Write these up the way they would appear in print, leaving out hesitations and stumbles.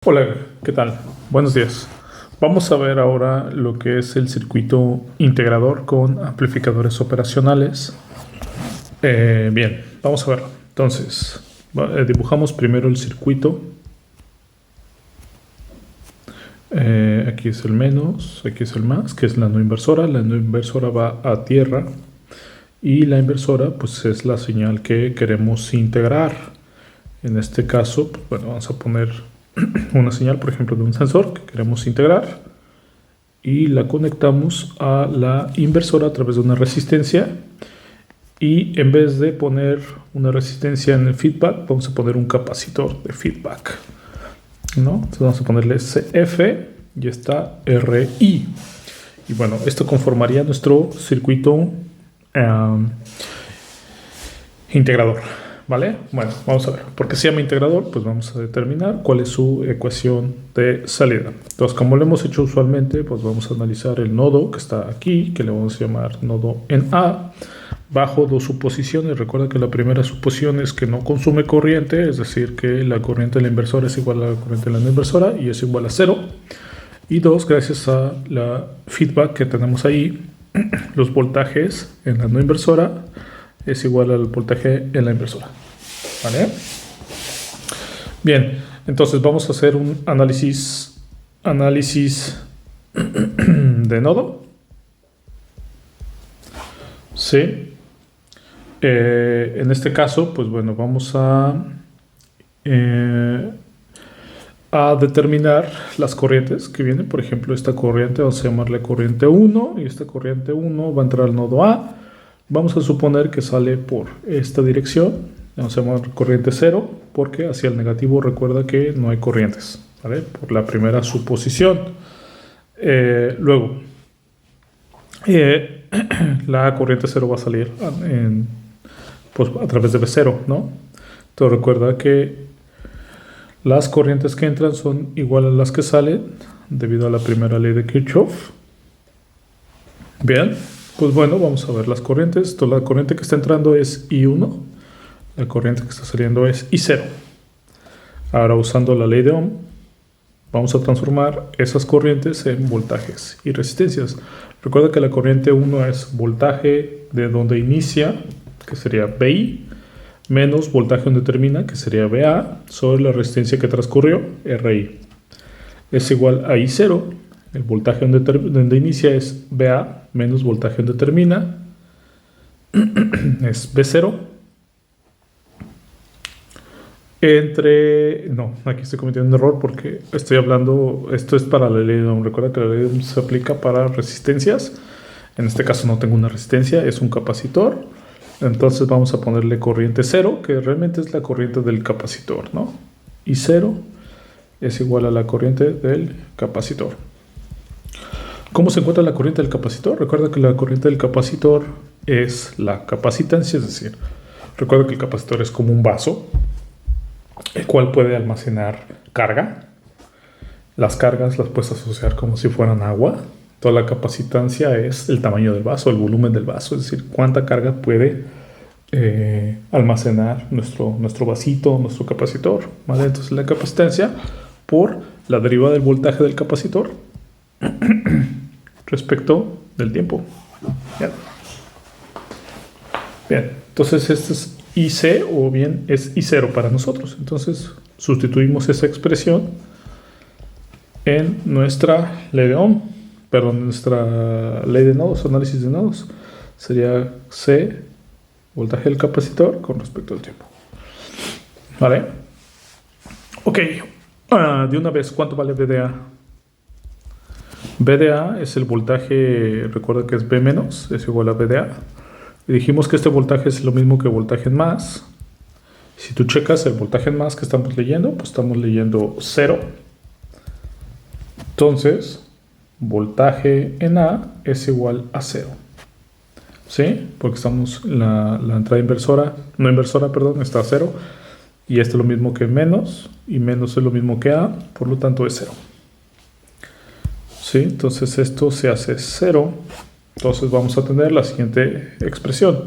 Hola, ¿qué tal? Buenos días. Vamos a ver ahora lo que es el circuito integrador con amplificadores operacionales. Bien, vamos a ver. Entonces, dibujamos primero el circuito. Aquí es el menos, aquí es el más, que es la no inversora. La no inversora va a tierra y la inversora pues es la señal que queremos integrar. En este caso, pues, bueno, vamos a poner una señal, por ejemplo, de un sensor que queremos integrar y la conectamos a la inversora a través de una resistencia, y en vez de poner una resistencia en el feedback, vamos a poner un capacitor de feedback, ¿no? Entonces vamos a ponerle CF y está RI, y bueno, esto conformaría nuestro circuito integrador. ¿Vale? Bueno, vamos a ver. ¿Por qué se llama integrador? Pues vamos a determinar cuál es su ecuación de salida. Entonces, como lo hemos hecho usualmente, pues vamos a analizar el nodo que está aquí, que le vamos a llamar nodo en A, bajo dos suposiciones. Recuerda que la primera suposición es que no consume corriente, es decir, que la corriente de la inversora es igual a la corriente de la no inversora y es igual a 0. Y dos, gracias a la feedback que tenemos ahí, los voltajes en la no inversora es igual al voltaje en la inversora. ¿Vale? Bien, entonces vamos a hacer un análisis de nodo. Sí. En este caso, pues bueno, vamos a determinar las corrientes que vienen. Por ejemplo, esta corriente vamos a llamarle corriente 1 y esta corriente 1 va a entrar al nodo A. Vamos a suponer que sale por esta dirección. Vamos a llamar corriente 0 porque hacia el negativo recuerda que no hay corrientes, ¿vale? Por la primera suposición. Luego, la corriente 0 va a salir pues, a través de B0, ¿no? Entonces recuerda que las corrientes que entran son iguales a las que salen debido a la primera ley de Kirchhoff. Bien, pues bueno, vamos a ver las corrientes. Entonces, la corriente que está entrando es I1, la corriente que está saliendo es I0. Ahora, usando la ley de Ohm, vamos a transformar esas corrientes en voltajes y resistencias. Recuerda que la corriente 1 es voltaje de donde inicia, que sería VI, menos voltaje donde termina, que sería VA, sobre la resistencia que transcurrió, RI. Es igual a I0. El voltaje donde inicia es VA menos voltaje donde termina, es V0. No, aquí estoy cometiendo un error porque estoy hablando, esto es para la ley de Ohm. Recuerda que la ley de Ohm se aplica para resistencias. En este caso no tengo una resistencia, es un capacitor. Entonces vamos a ponerle corriente 0, que realmente es la corriente del capacitor, ¿no? Y 0 es igual a la corriente del capacitor. ¿Cómo se encuentra la corriente del capacitor? Recuerda que la corriente del capacitor es la capacitancia, es decir, recuerda que el capacitor es como un vaso, el cual puede almacenar carga. Las cargas las puedes asociar como si fueran agua. Toda la capacitancia es el tamaño del vaso, el volumen del vaso, es decir, cuánta carga puede almacenar nuestro vasito, nuestro capacitor, ¿vale? Entonces la capacitancia por la derivada del voltaje del capacitor respecto del tiempo. Bien, entonces este es IC o bien es I0 para nosotros. Entonces sustituimos esa expresión en nuestra ley de Ohm, nuestra ley de nodos, análisis de nodos. Sería C, voltaje del capacitor con respecto al tiempo. ¿Vale? Ok, de una vez, ¿cuánto vale VDA? VDA es el voltaje, recuerda que es B menos, es igual a VDA. Y dijimos que este voltaje es lo mismo que voltaje en más. Si tú checas el voltaje en más que estamos leyendo, pues estamos leyendo 0. Entonces, voltaje en A es igual a 0. ¿Sí? Porque estamos la entrada no inversora, perdón, está a 0. Y esto es lo mismo que menos. Y menos es lo mismo que A. Por lo tanto es 0. ¿Sí? Entonces esto se hace 0. Entonces vamos a tener la siguiente expresión.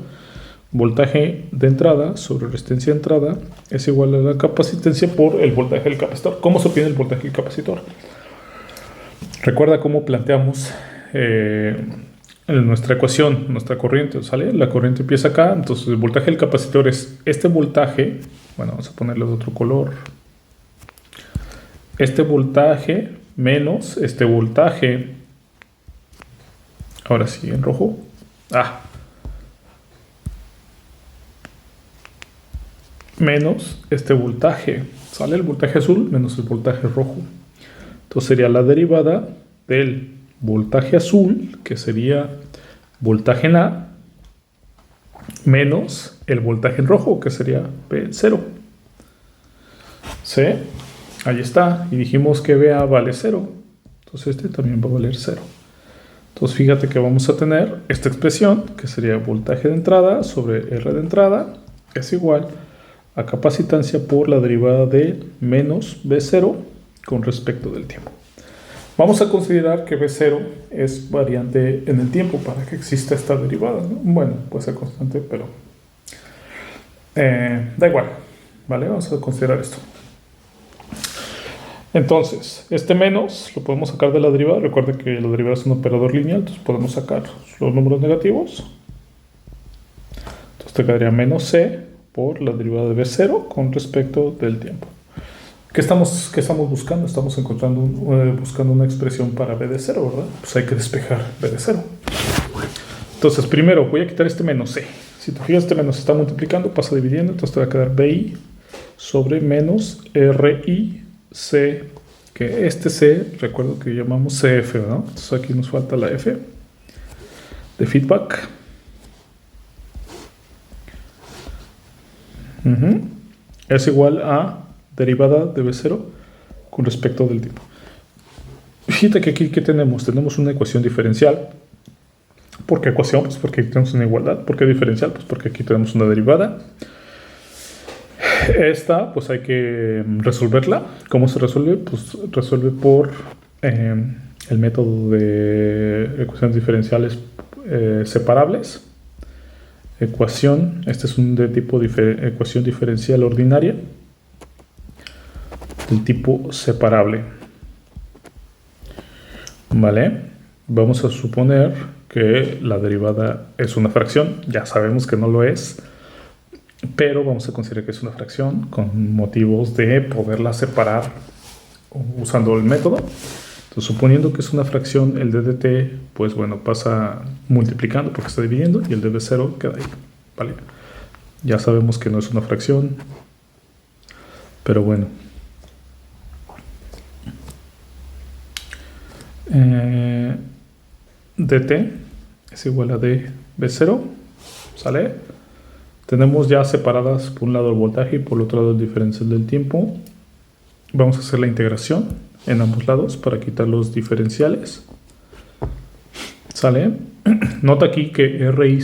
voltaje de entrada sobre resistencia de entrada es igual a la capacitancia por el voltaje del capacitor. ¿Cómo se obtiene el voltaje del capacitor? Recuerda cómo planteamos en nuestra ecuación, nuestra corriente, ¿sale? La corriente empieza acá, entonces el voltaje del capacitor es este voltaje, bueno, vamos a ponerle de otro color, este voltaje menos este voltaje, ahora sí, en rojo, menos este voltaje, ¿sale? El voltaje azul menos el voltaje rojo. Entonces sería la derivada del voltaje azul, que sería voltaje en A, menos el voltaje en rojo, que sería B0. ¿Sí? Ahí está. Y dijimos que BA vale 0. Entonces este también va a valer 0. Entonces fíjate que vamos a tener esta expresión, que sería voltaje de entrada sobre R de entrada, es igual a capacitancia por la derivada de menos B0 con respecto del tiempo. Vamos a considerar que B0 es variante en el tiempo para que exista esta derivada, ¿no? Bueno, puede ser constante, pero da igual, ¿vale? Vamos a considerar esto. Entonces, este menos lo podemos sacar de la derivada. Recuerden que la derivada es un operador lineal, entonces podemos sacar los números negativos. Entonces te quedaría menos C por la derivada de B0 con respecto del tiempo. ¿Qué estamos buscando? Estamos buscando una expresión para B de 0, ¿verdad? Pues hay que despejar B de 0. Entonces, primero voy a quitar este menos C. Si te fijas, este menos se está multiplicando, pasa dividiendo, entonces te va a quedar BI sobre menos RI C, que este C, recuerdo que llamamos CF, ¿no? Entonces aquí nos falta la F de feedback. Es igual a derivada de B0 con respecto del tiempo. Fíjate que aquí, ¿qué tenemos? Tenemos una ecuación diferencial. ¿Por qué ecuación? Pues porque aquí tenemos una igualdad. ¿Por qué diferencial? Pues porque aquí tenemos una derivada. Esta, pues hay que resolverla. ¿Cómo se resuelve? Pues resuelve por el método de ecuaciones diferenciales separables. Ecuación, este es un de tipo ecuación diferencial ordinaria del tipo separable. ¿Vale? Vamos a suponer que la derivada es una fracción. Ya sabemos que no lo es, pero vamos a considerar que es una fracción con motivos de poderla separar usando el método. Entonces, suponiendo que es una fracción, el d de t, pues bueno, pasa multiplicando porque está dividiendo y el d de 0 queda ahí, ¿vale? Ya sabemos que no es una fracción, pero bueno. dt es igual a db0, ¿sale? Tenemos ya separadas por un lado el voltaje y por el otro lado el diferencial del tiempo. Vamos a hacer la integración en ambos lados para quitar los diferenciales. ¿Sale? Nota aquí que R y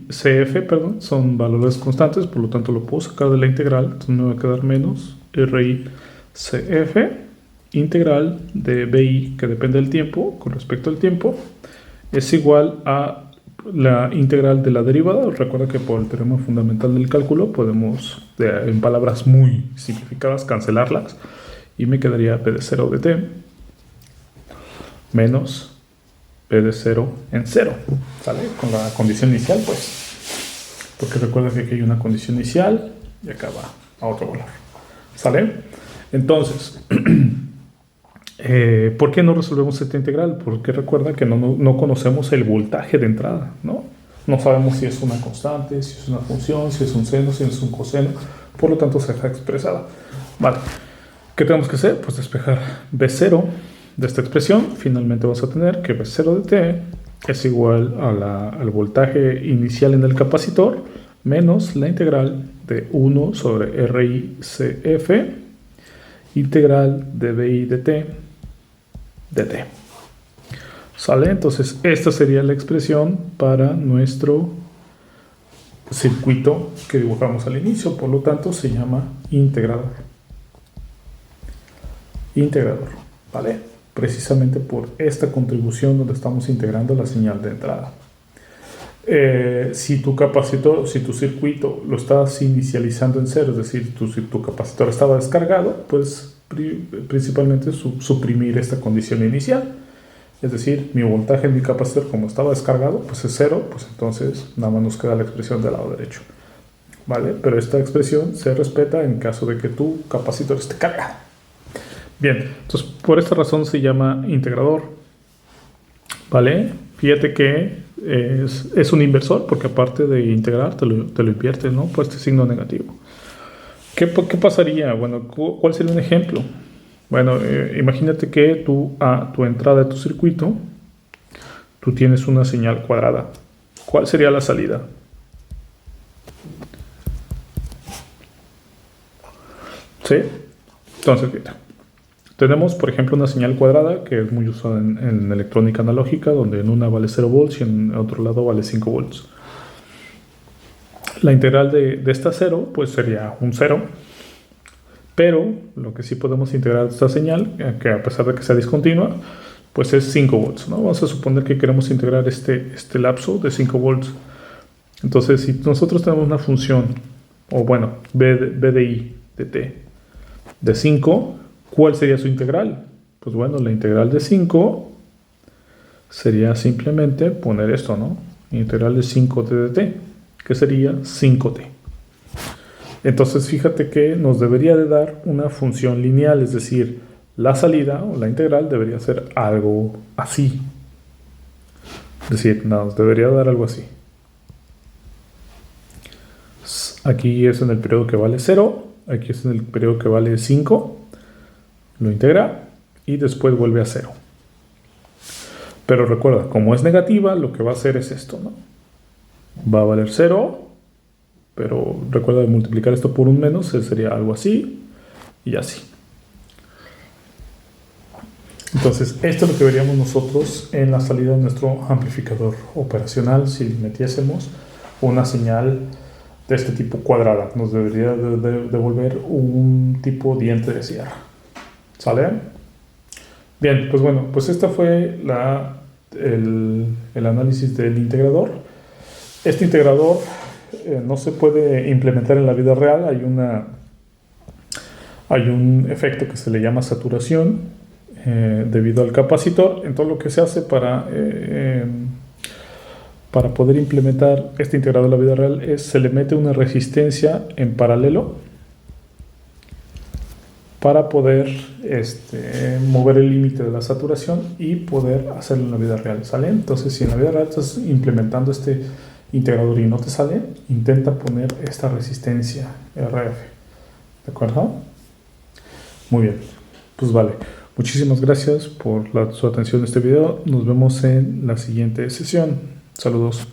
CF, perdón, son valores constantes, por lo tanto lo puedo sacar de la integral. Entonces me va a quedar menos RI CF integral de BI, que depende del tiempo, con respecto al tiempo, es igual a la integral de la derivada. Recuerda que por el teorema fundamental del cálculo podemos, en palabras muy simplificadas, cancelarlas. Y me quedaría P de 0 de t menos P de 0 en 0. ¿Sale? Con la condición inicial, pues. Porque recuerda que aquí hay una condición inicial y acá va a otro valor. ¿Sale? Entonces, ¿por qué no resolvemos esta integral? Porque recuerda que no conocemos el voltaje de entrada, ¿no? No sabemos si es una constante, si es una función, si es un seno, si es un coseno. Por lo tanto, se deja expresada. Vale. ¿Qué tenemos que hacer? Pues despejar B0 de esta expresión. Finalmente vamos a tener que B0 de t es igual al voltaje inicial en el capacitor menos la integral de 1 sobre RI CF integral de BI de t dt. ¿Sale? Entonces esta sería la expresión para nuestro circuito que dibujamos al inicio. Por lo tanto se llama integrador. ¿Vale? Precisamente por esta contribución donde estamos integrando la señal de entrada. Si tu capacitor, si tu circuito lo estás inicializando en cero, es decir, si tu capacitor estaba descargado, pues principalmente suprimir esta condición inicial. Es decir, mi voltaje en mi capacitor, como estaba descargado, pues es cero, pues entonces nada más nos queda la expresión del lado derecho. ¿Vale? Pero esta expresión se respeta en caso de que tu capacitor esté cargado. Bien, entonces por esta razón se llama integrador. ¿Vale? Fíjate que es un inversor, porque aparte de integrar, te lo invierte, ¿no? Por este signo negativo. ¿Qué pasaría? Bueno, ¿cuál sería un ejemplo? Bueno, imagínate que a tu entrada de tu circuito, tú tienes una señal cuadrada. ¿Cuál sería la salida? ¿Sí? Entonces, tenemos, por ejemplo, una señal cuadrada que es muy usada en electrónica analógica, donde en una vale 0 volts y en otro lado vale 5 volts. La integral de esta 0, pues sería un 0. Pero lo que sí podemos integrar esta señal, que a pesar de que sea discontinua, pues es 5 volts, ¿no? Vamos a suponer que queremos integrar este lapso de 5 volts. Entonces, si nosotros tenemos una función, o bueno, b de i de t, de 5, ¿cuál sería su integral? Pues bueno, la integral de 5 sería simplemente poner esto, ¿no? Integral de 5t de t, que sería 5t. Entonces fíjate que nos debería de dar una función lineal, es decir, la salida o la integral debería ser algo así. Es decir, nos debería dar algo así. Aquí es en el periodo que vale 0, aquí es en el periodo que vale 5, lo integra y después vuelve a 0. Pero recuerda, como es negativa, lo que va a hacer es esto, ¿no? Va a valer 0, pero recuerda de multiplicar esto por un menos, sería algo así y así. Entonces, esto es lo que veríamos nosotros en la salida de nuestro amplificador operacional si metiésemos una señal de este tipo cuadrada. Nos debería devolver un tipo diente de sierra. ¿Sale? Bien, pues bueno, pues esta fue el análisis del integrador. Este integrador no se puede implementar en la vida real. Hay un efecto que se le llama saturación debido al capacitor. Entonces lo que se hace para poder implementar este integrador en la vida real es se le mete una resistencia en paralelo para poder mover el límite de la saturación y poder hacerlo en la vida real, ¿sale? Entonces, si en la vida real estás implementando este integrador y no te sale, intenta poner esta resistencia RF, ¿de acuerdo? Muy bien, pues vale. Muchísimas gracias por su atención en este video. Nos vemos en la siguiente sesión. Saludos.